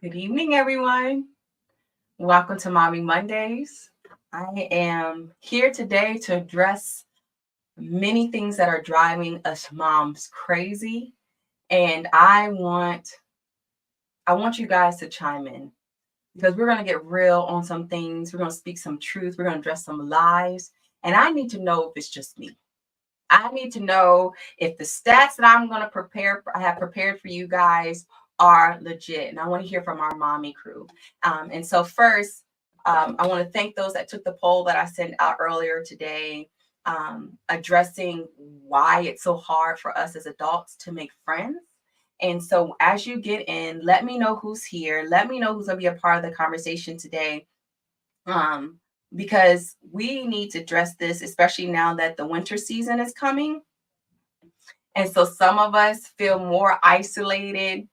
Good evening, everyone. Welcome to Mommy Mondays. I am here today to address many things that are driving us moms crazy, and I want you guys to chime in because we're going to get real on some things. We're going to speak some truth. We're going to address some lies, and I need to know if it's just me. I need to know if the stats that I have prepared for you guys are legit. And I want to hear from our mommy crew. And so first, I want to thank those that took the poll that I sent out earlier today, addressing why it's so hard for us as adults to make friends. And so as you get in, let me know who's here. Let me know who's going to be a part of the conversation today. Um, because we need to address this, especially now that the winter season is coming. And so some of us feel more isolated.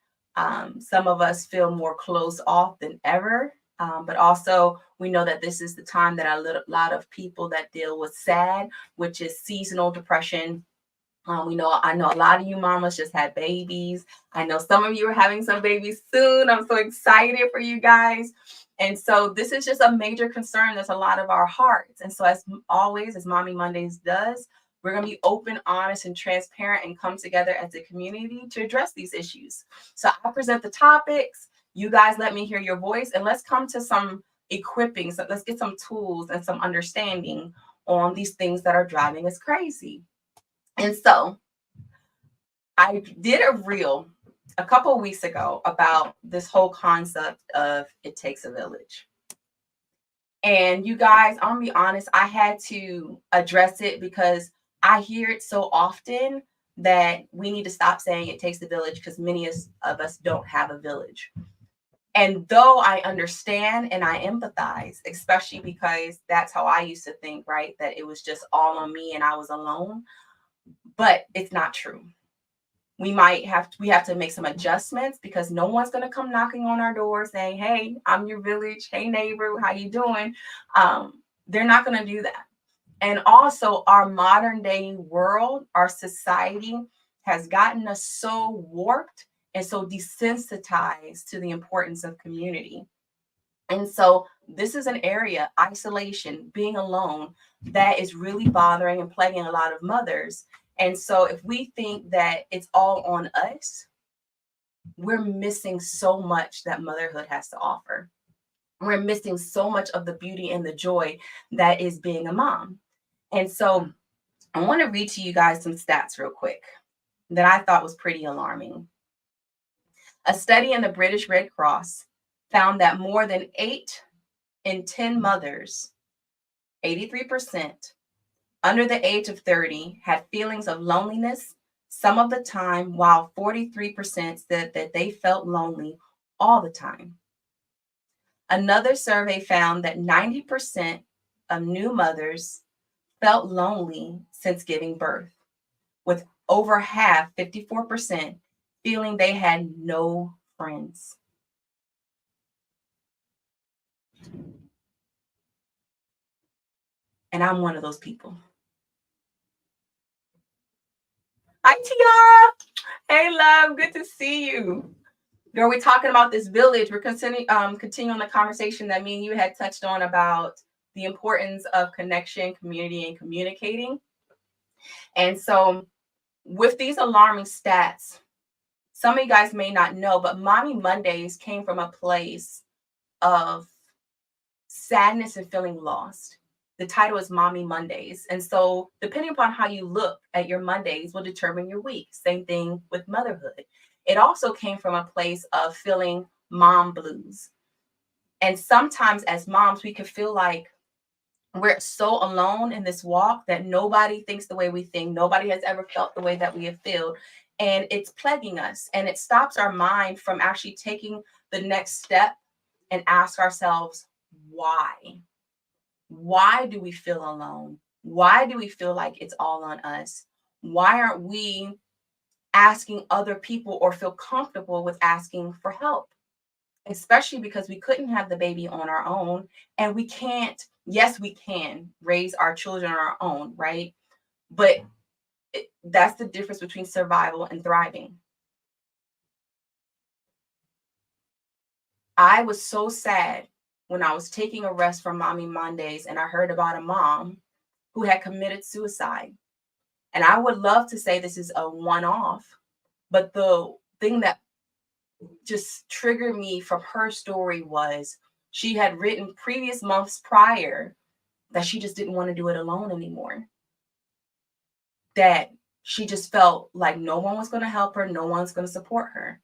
Some of us feel more closed off than ever. But also, we know that this is the time that a lot of people that deal with SAD, which is seasonal depression. I know a lot of you mamas just had babies. I know some of you are having some babies soon. I'm so excited for you guys. And so this is just a major concern that's a lot of our hearts. And so as always, as Mommy Mondays does, we're going to be open, honest, and transparent and come together as a community to address these issues. So I present the topics. You guys let me hear your voice and let's come to some equipping. So let's get some tools and some understanding on these things that are driving us crazy. And so I did a reel a couple of weeks ago about this whole concept of it takes a village. And you guys, I'm gonna be honest, I had to address it because I hear it so often that we need to stop saying it takes a village because many of us don't have a village. And though I understand and I empathize, especially because that's how I used to think, right? That it was just all on me and I was alone, but it's not true. We have to make some adjustments because no one's going to come knocking on our door saying, hey, I'm your village, hey neighbor, how you doing? They're not going to do that. And also our modern day world, our society has gotten us so warped and so desensitized to the importance of community. And so this is an area, isolation, being alone, that is really bothering and plaguing a lot of mothers. And so if we think that it's all on us, we're missing so much that motherhood has to offer. We're missing so much of the beauty and the joy that is being a mom. And so I want to read to you guys some stats real quick that I thought was pretty alarming. A study in the British Red Cross found that more than 8 in 10 mothers, 83%, under the age of 30 had feelings of loneliness some of the time, while 43% said that they felt lonely all the time. Another survey found that 90% of new mothers felt lonely since giving birth, with over half, 54%, feeling they had no friends. And I'm one of those people. Hi, Tiara. Hey, love. Good to see you. Girl, we're talking about this village. We're continuing the conversation that me and you had touched on about the importance of connection, community, and communicating. And so, with these alarming stats, some of you guys may not know, but Mommy Mondays came from a place of sadness and feeling lost. The title is Mommy Mondays. And so, depending upon how you look at your Mondays, will determine your week. Same thing with motherhood. It also came from a place of feeling mom blues. And sometimes, as moms, we can feel like we're so alone in this walk that nobody thinks the way we think. Nobody has ever felt the way that we have felt. And it's plaguing us. And it stops our mind from actually taking the next step and ask ourselves, why? Why do we feel alone? Why do we feel like it's all on us? Why aren't we asking other people or feel comfortable with asking for help? Especially because we couldn't have the baby on our own and we can't, yes, we can raise our children on our own, right? But that's the difference between survival and thriving. I was so sad when I was taking a rest from Mommy Mondays and I heard about a mom who had committed suicide. And I would love to say this is a one off, but the thing that just triggered me from her story was she had written previous months prior that she just didn't want to do it alone anymore. That she just felt like no one was going to help her, no one's going to support her.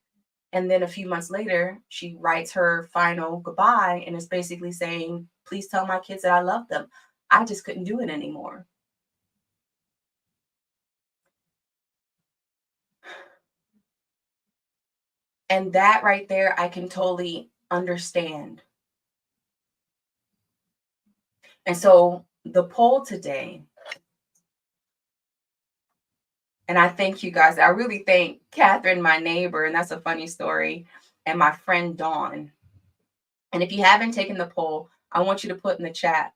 And then a few months later, she writes her final goodbye and is basically saying, please tell my kids that I love them. I just couldn't do it anymore. And that right there, I can totally understand. And so the poll today, and I thank you guys. I really thank Catherine, my neighbor, and that's a funny story, and my friend Dawn. And if you haven't taken the poll, I want you to put in the chat,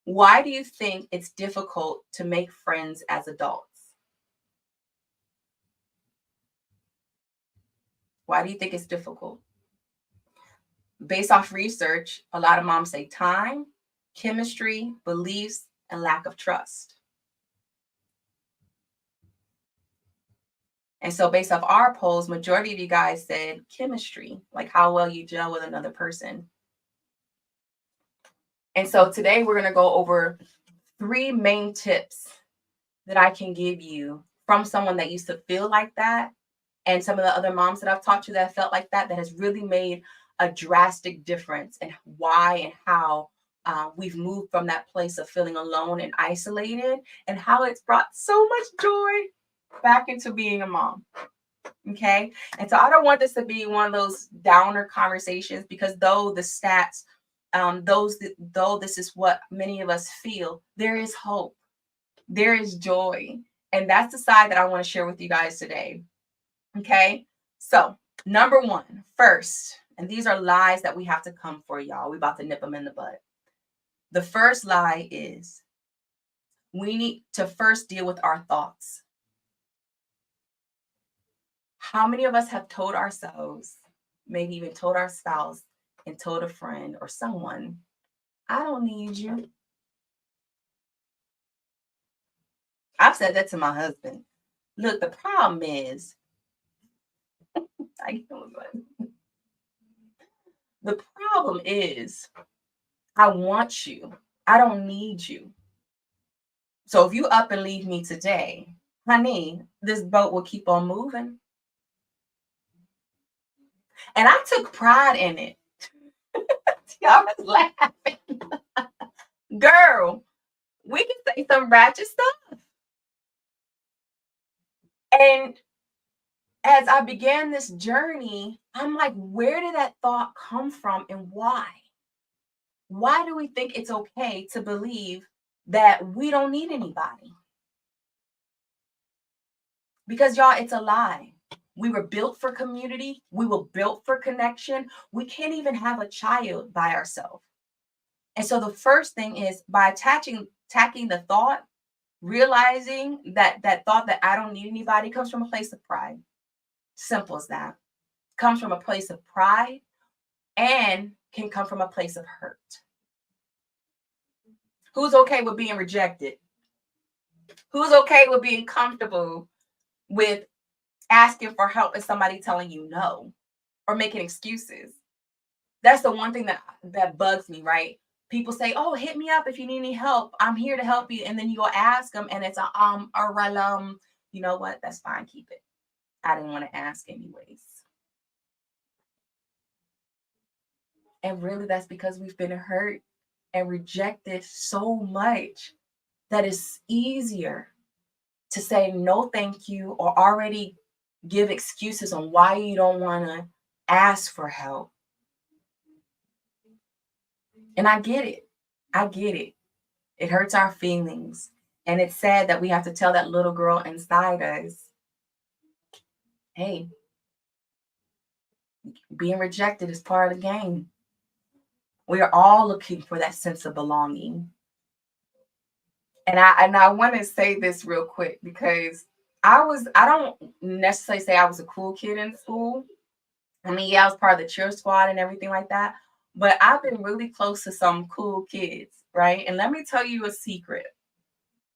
why do you think it's difficult to make friends as adults? Why do you think it's difficult? Based off research, a lot of moms say time, chemistry, beliefs, and lack of trust. And so based off our polls, majority of you guys said chemistry, like how well you gel with another person. And so today we're going to go over 3 main tips that I can give you from someone that used to feel like that, and some of the other moms that I've talked to that felt like that has really made a drastic difference in why and how we've moved from that place of feeling alone and isolated, and how it's brought so much joy back into being a mom. Okay. And so I don't want this to be one of those downer conversations, because though the stats, though this is what many of us feel, there is hope, there is joy. And that's the side that I want to share with you guys today. Okay. So, number 1, first, and these are lies that we have to come for, y'all. We're about to nip them in the bud. The first lie is we need to first deal with our thoughts. How many of us have told ourselves, maybe even told our spouse and told a friend or someone, I don't need you? I've said that to my husband. Look, the problem is, the problem is, I want you. I don't need you. So if you up and leave me today, honey, this boat will keep on moving. And I took pride in it. Y'all was laughing. Girl, we can say some ratchet stuff. And as I began this journey, I'm like, where did that thought come from and why? Why do we think it's okay to believe that we don't need anybody? Because y'all, it's a lie. We were built for community. We were built for connection. We can't even have a child by ourselves. And so the first thing is, by tacking the thought, realizing that that thought that I don't need anybody comes from a place of pride. Simple as that. Comes from a place of pride and can come from a place of hurt. Who's okay with being rejected? Who's okay with being comfortable with asking for help and somebody telling you no or making excuses? That's the one thing that bugs me, right? People say, oh, hit me up if you need any help. I'm here to help you. And then you go ask them and it's you know what? That's fine. Keep it. I didn't want to ask anyways. And really, that's because we've been hurt and rejected so much that it's easier to say no thank you, or already give excuses on why you don't want to ask for help. And I get it. I get it. It hurts our feelings. And it's sad that we have to tell that little girl inside us, hey, being rejected is part of the game. We are all looking for that sense of belonging. And I want to say this real quick, because I don't necessarily say I was a cool kid in school, I mean, yeah, I was part of the cheer squad and everything like that, but I've been really close to some cool kids, right? And let me tell you a secret.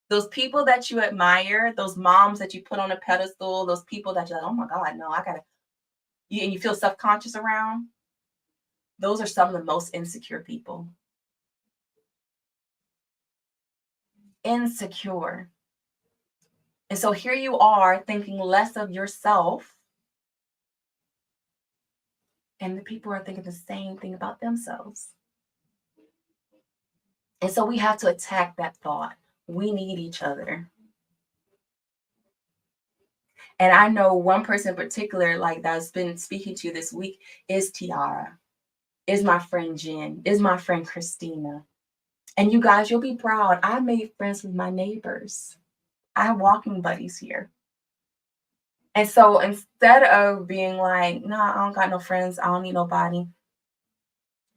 Those people that you admire, those moms that you put on a pedestal, those people that you're like, oh my God, no, I gotta, and you feel self-conscious around, those are some of the most insecure people. Insecure. And so here you are thinking less of yourself, and the people are thinking the same thing about themselves. And so we have to attack that thought. We need each other. And I know one person in particular, like that's been speaking to you this week, is Tiara, is my friend Jen, is my friend Christina. And you guys, you'll be proud. I made friends with my neighbors. I have walking buddies here. And so instead of being like, nah, I don't got no friends, I don't need nobody,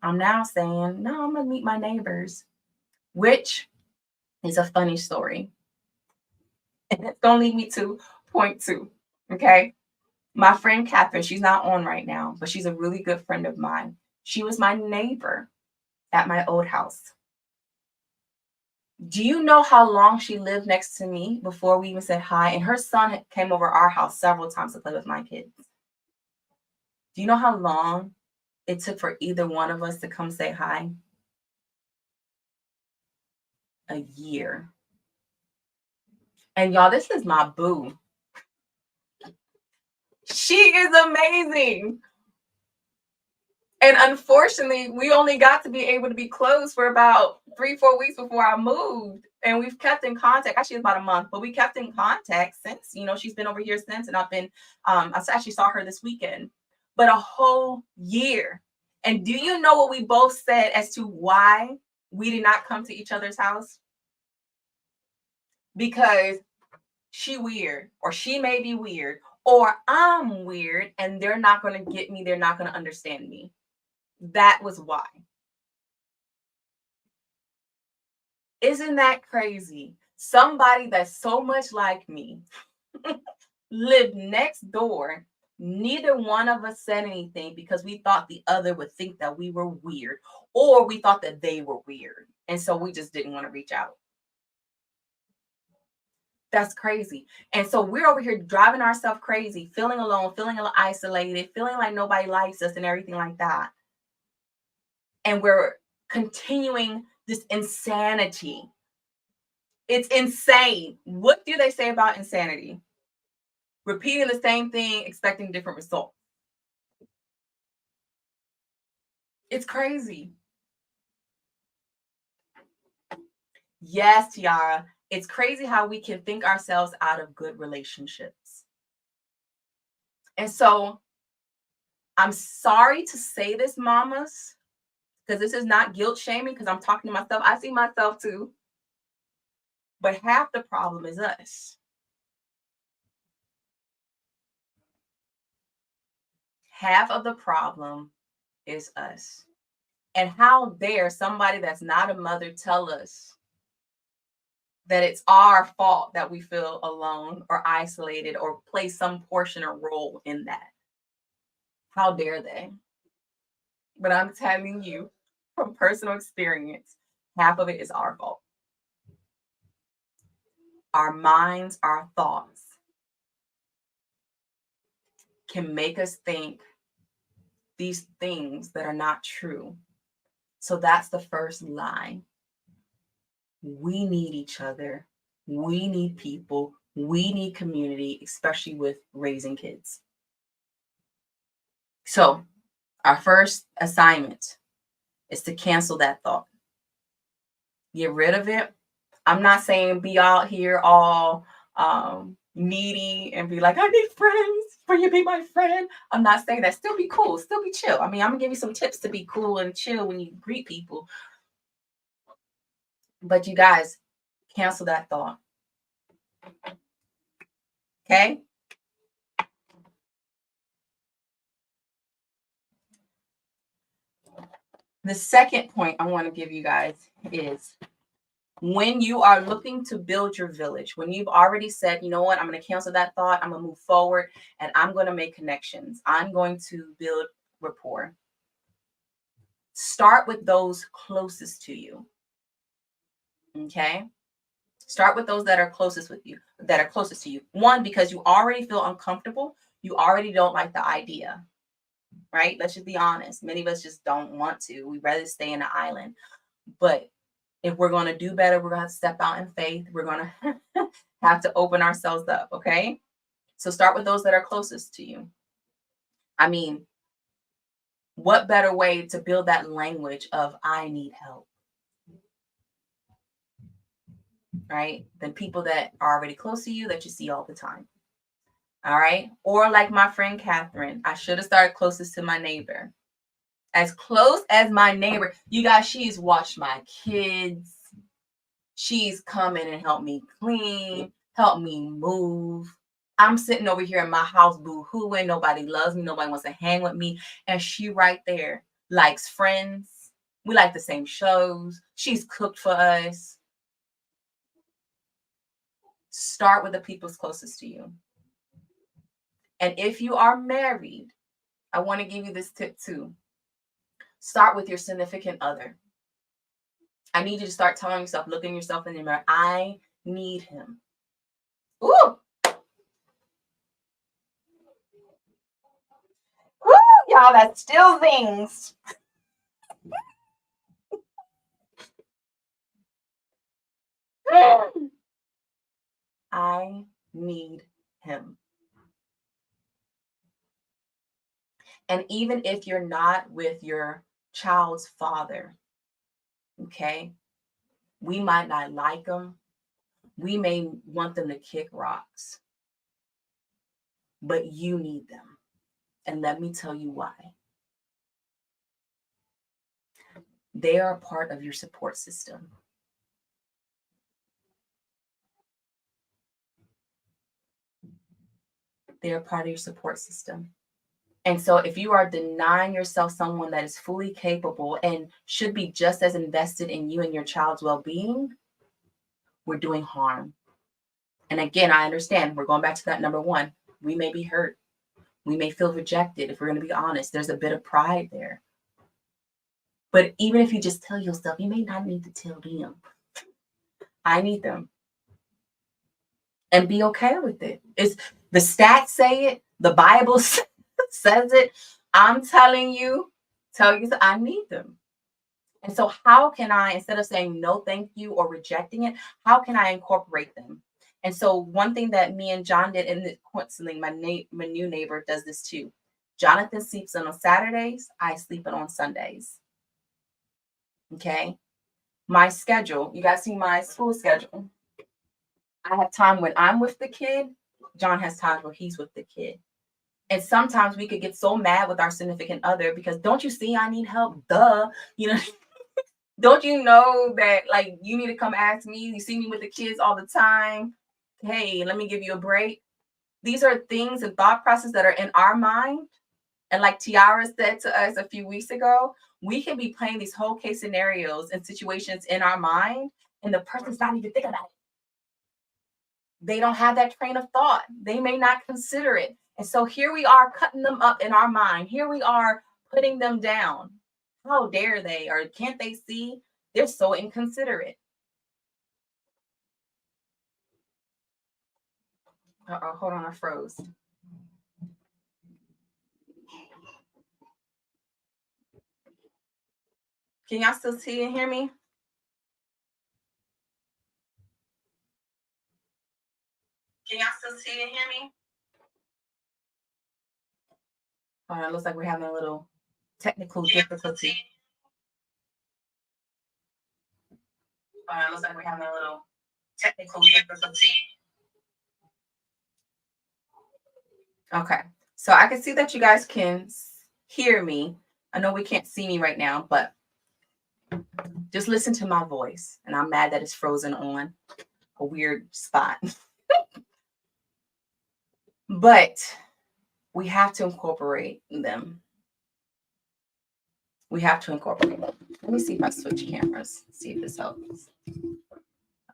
I'm now saying, no, I'm gonna meet my neighbors, which is a funny story. And it's gonna lead me to point 2. Okay. My friend Catherine, she's not on right now, but she's a really good friend of mine. She was my neighbor at my old house. Do you know how long she lived next to me before we even said hi? And her son came over our house several times to play with my kids. Do you know how long it took for either one of us to come say hi? A year. And y'all, this is my boo. She is amazing. And unfortunately, we only got to be able to be close for about 3-4 weeks before I moved. And we've kept in contact. Actually, it's about a month, but we kept in contact since. She's been over here since, and I've been. I actually saw her this weekend, but a whole year. And do you know what we both said as to why we did not come to each other's house? Because she weird, or she may be weird, or I'm weird, and they're not going to get me. They're not going to understand me. That was why. Isn't that crazy? Somebody that's so much like me lived next door. Neither one of us said anything because we thought the other would think that we were weird, or we thought that they were weird. And so we just didn't want to reach out. That's crazy. And so we're over here driving ourselves crazy, feeling alone, feeling isolated, feeling like nobody likes us and everything like that. And we're continuing this insanity. It's insane. What do they say about insanity? Repeating the same thing, expecting different results. It's crazy. Yes, Tiara. It's crazy how we can think ourselves out of good relationships. And so I'm sorry to say this, mamas, because this is not guilt shaming, because I'm talking to myself. I see myself too. But half the problem is us. Half of the problem is us. And how dare somebody that's not a mother tell us that it's our fault that we feel alone or isolated or play some portion or role in that? How dare they? But I'm telling you from personal experience, half of it is our fault. Our minds, our thoughts can make us think these things that are not true. So that's the first lie. We need each other. We need people. We need community, especially with raising kids. So our first assignment is to cancel that thought. Get rid of it. I'm not saying be out here all needy and be like, I need friends. Will you be my friend? I'm not saying that. Still be cool. Still be chill. I mean, I'm going to give you some tips to be cool and chill when you greet people. But you guys, cancel that thought. Okay? The second point I want to give you guys is When you are looking to build your village, when you've already said, you know what, I'm going to cancel that thought, I'm going to move forward, and I'm going to make connections, I'm going to build rapport. Start with those closest to you. Okay? Start with those that are closest with you, that are closest to you. One, because you already feel uncomfortable, you already don't like the idea, right? Let's just be honest. Many of us just don't want to. We'd rather stay in the island. But if we're going to do better, we're going to have to step out in faith. We're going to have to open ourselves up, okay? So start with those that are closest to you. I mean, what better way to build that language of I need help, right? Than people that are already close to you that you see all the time. All right. Or like my friend Catherine, I should have started closest to my neighbor. As close as my neighbor. You guys, she's watched my kids. She's come in and helped me clean, helped me move. I'm sitting over here in my house boo-hooing. Nobody loves me. Nobody wants to hang with me. And she right there likes Friends. We like the same shows. She's cooked for us. Start with the people's closest to you. And if you are married, I want to give you this tip too. Start with your significant other. I need you to start telling yourself, looking yourself in the mirror, I need him. Ooh! Woo! Y'all, that still zings. I need him. And even if you're not with your child's father, okay, we might not like them. We may want them to kick rocks, but you need them. And let me tell you why. They are a part of your support system. They are part of your support system. And so if you are denying yourself someone that is fully capable and should be just as invested in you and your child's well-being, we're doing harm. And again, I understand we're going back to that number one. We may be hurt. We may feel rejected. If we're going to be honest, there's a bit of pride there. But even if you just tell yourself, you may not need to tell them, I need them. And be okay with it. It's the stats say it. The Bible says it. I'm telling you, I need them. And so how can I, instead of saying no, thank you, or rejecting it, how can I incorporate them? And so one thing that me and John did, and coincidentally, my new neighbor does this too. Jonathan sleeps in on Saturdays. I sleep in on Sundays. Okay. My schedule, you guys see my school schedule. I have time when I'm with the kid. John has times where he's with the kid. And sometimes we could get so mad with our significant other because don't you see I need help? Duh. You know, don't you know that like you need to come ask me? You see me with the kids all the time. Hey, let me give you a break. These are things and thought processes that are in our mind. And like Tiara said to us a few weeks ago, we can be playing these whole case scenarios and situations in our mind, and the person's not even thinking about it. They don't have that train of thought. They may not consider it. And so here we are cutting them up in our mind. Here we are putting them down. How dare they? Or can't they see? They're so inconsiderate. Uh-oh, hold on, I froze. Can y'all still see and hear me? Can y'all still see and hear me? It looks like we're having a little technical difficulty. It looks like we're having a little technical difficulty. Okay, so I can see that you guys can hear me. I know we can't see me right now, but just listen to my voice. And I'm mad that it's frozen on a weird spot. But we have to incorporate them. We have to incorporate them. Let me see if I switch cameras, see if this helps.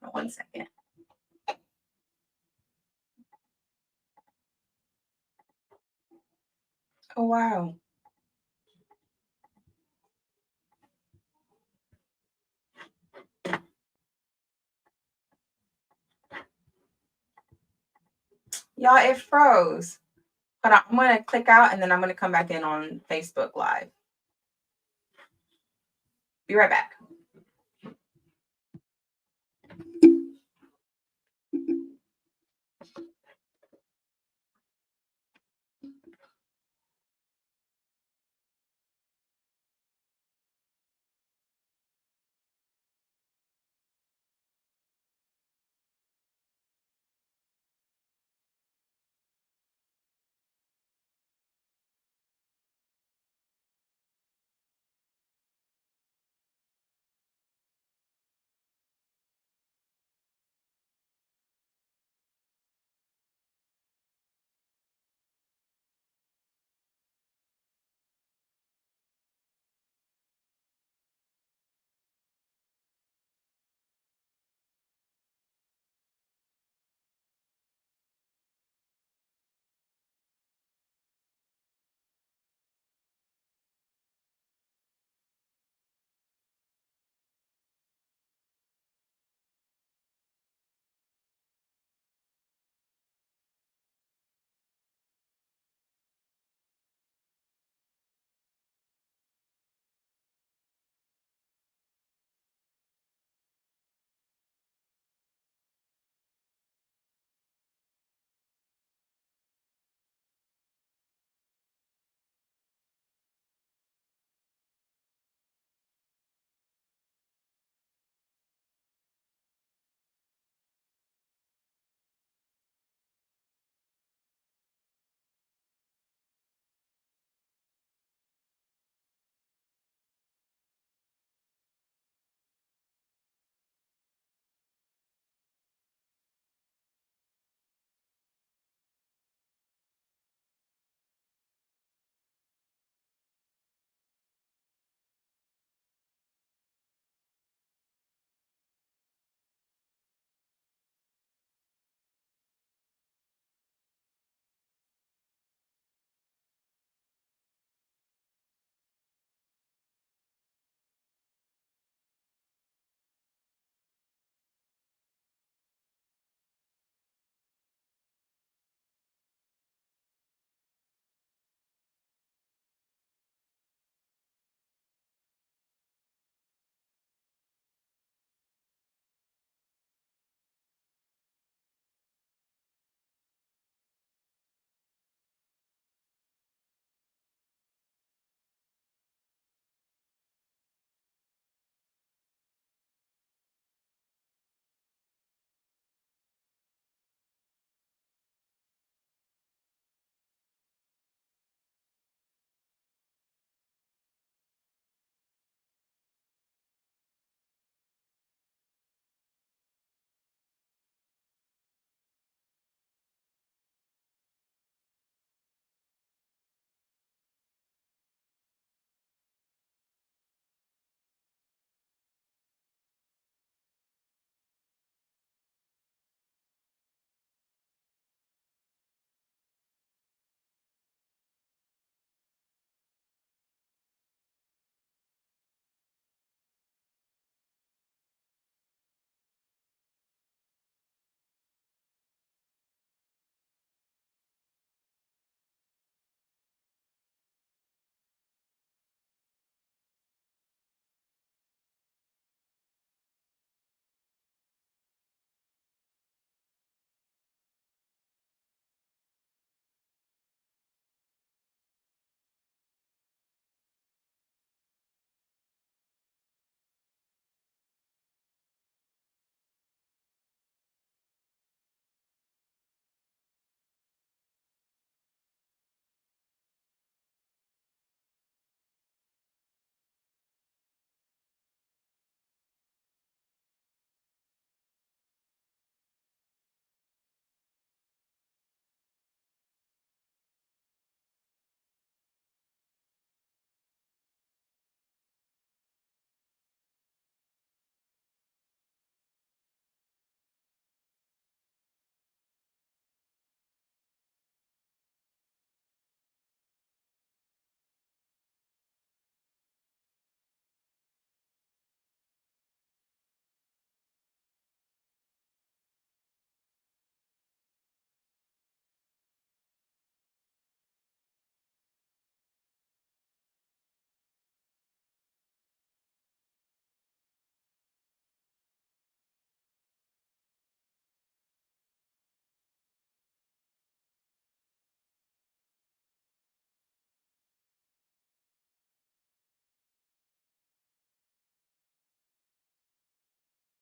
Hold on 1 second. Oh, wow. Y'all, it froze. But I'm going to click out and then I'm going to come back in on Facebook Live. Be right back.